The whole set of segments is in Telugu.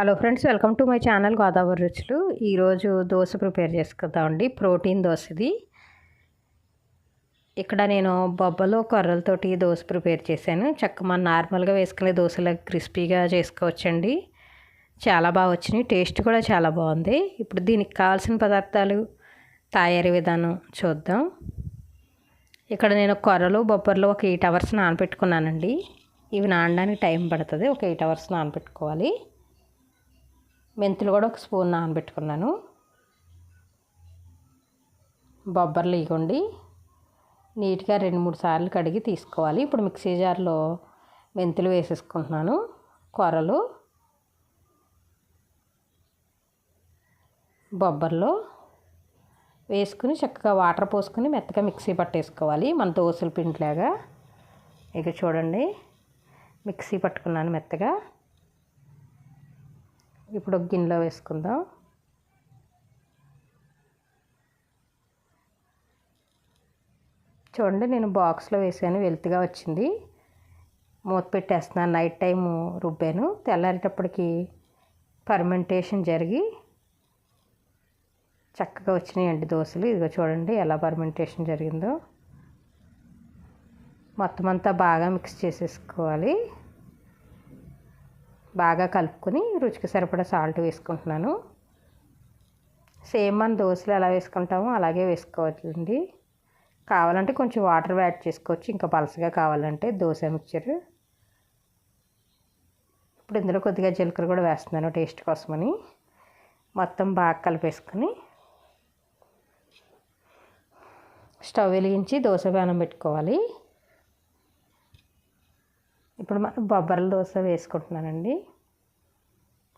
Hello friends, welcome to my channel Godavari రుచులు. ఈరోజు దోశ ప్రిపేర్ చేసుకుందామండి. ప్రోటీన్ దోశ ఇది. ఇక్కడ నేను బొబ్బలు కొర్రలతోటి దోశ ప్రిపేర్ చేశాను. మనం నార్మల్గా వేసుకునే దోశలా క్రిస్పీగా చేసుకోవచ్చండి. చాలా బాగా వచ్చినాయి. టేస్ట్ కూడా చాలా బాగుంది. ఇప్పుడు దీనికి కావాల్సిన పదార్థాలు, తయారీ విధానం చూద్దాం. ఇక్కడ నేను కొర్రలు బొబ్బర్లు ఒక 8 అవర్స్ నానబెట్టుకున్నానండి. ఇవి నానడానికి టైం పడుతుంది. ఒక 8 అవర్స్ నానబెట్టుకోవాలి. మెంతులు కూడా ఒక స్పూన్ నానబెట్టుకున్నాను. బొబ్బర్లు ఇవ్వండి, నీట్గా 2-3 సార్లు కడిగి తీసుకోవాలి. ఇప్పుడు మిక్సీ జార్లో మెంతులు వేసేసుకుంటున్నాను. కొర్రలు, బొబ్బర్లు వేసుకుని చక్కగా వాటర్ పోసుకుని మెత్తగా మిక్సీ పట్టేసుకోవాలి. మన దోశల పిండిలాగా. ఇక చూడండి, మిక్సీ పట్టుకున్నాను మెత్తగా. ఇప్పుడు ఒక గిన్నెలో వేసుకుందాం. చూడండి, నేను బాక్స్లో వేసాను, వెల్తిగా వచ్చింది. మూత పెట్టేస్తున్నాను. నైట్ టైం రుబ్బాను. తెల్లారేటప్పటికి ఫర్మెంటేషన్ జరిగి చక్కగా వచ్చినాయండి దోశలు. ఇదిగో చూడండి ఎలా ఫర్మెంటేషన్ జరిగిందో. మొత్తం అంతా బాగా మిక్స్ చేసేసుకోవాలి. బాగా కలుపుకొని రుచికి సరిపడా సాల్ట్ వేసుకుంటున్నాను. సేమ్ మన దోశలు ఎలా వేసుకుంటామో అలాగే వేసుకోవచ్చండి. కావాలంటే కొంచెం వాటర్ యాడ్ చేసుకోవచ్చు, ఇంకా పలసగా కావాలంటే దోశ మిక్చర్. ఇప్పుడు ఇందులో కొద్దిగా జీలకర్ర కూడా వేస్తున్నాను టేస్ట్ కోసమని. మొత్తం బాగా కలిపేసుకొని స్టవ్ వెలిగించి దోశ ప్యానం పెట్టుకోవాలి. ఇప్పుడు మనం బొబ్బర్ల దోశ వేసుకుంటున్నానండి.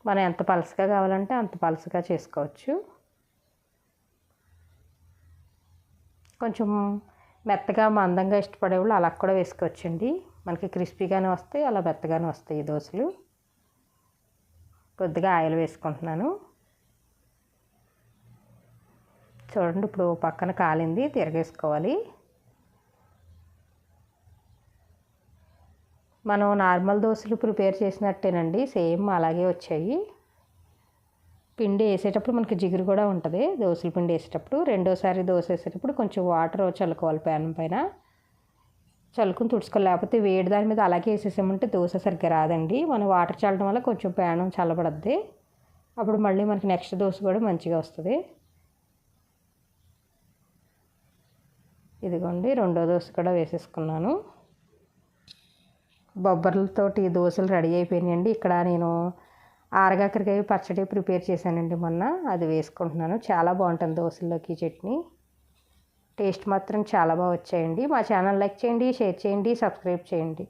మనం ఎంత పలసగా కావాలంటే అంత పలసగా చేసుకోవచ్చు. కొంచెం మెత్తగా మందంగా ఇష్టపడేవాళ్ళు అలా కూడా వేసుకోవచ్చండి. మనకి క్రిస్పీగానే వస్తాయి, అలా మెత్తగానే వస్తాయి ఈ దోశలు. కొద్దిగా ఆయిల్ వేసుకుంటున్నాను. చూడండి, ఇప్పుడు పక్కన కాలింది, తిరగేసుకోవాలి. మనం నార్మల్ దోశలు ప్రిపేర్ చేసినట్టేనండి, సేమ్ అలాగే వచ్చాయి. పిండి వేసేటప్పుడు మనకి జిగురు కూడా ఉంటుంది. దోశల పిండి వేసేటప్పుడు రెండోసారి దోశ వేసేటప్పుడు కొంచెం వాటర్ చల్లుకోవాలి. ప్యాన్ పైన చల్లుకుని తుడుచుకోవాలి. లేకపోతే వేడి దాని మీద అలాగే వేసేసామంటే దోశ సరిగ్గా రాదండి. మనం వాటర్ చల్లడం వల్ల కొంచెం ప్యాన్ చల్లబడద్ది. అప్పుడు మళ్ళీ మనకి నెక్స్ట్ దోశ కూడా మంచిగా వస్తుంది. ఇదిగోండి, రెండో దోశ కూడా వేసేసుకున్నాను. బొబ్బర్లతోటి దోశలు రెడీ అయిపోయినాయండి. ఇక్కడ నేను ఆరగాకరకాయ పచ్చడి ప్రిపేర్ చేశానండి మొన్న, అది వేసుకుంటున్నాను. చాలా బాగుంటుంది దోశల్లోకి చట్నీ. టేస్ట్ మాత్రం చాలా బాగా వచ్చాయండి. మా ఛానల్ లైక్ చేయండి, షేర్ చేయండి, సబ్స్క్రైబ్ చేయండి.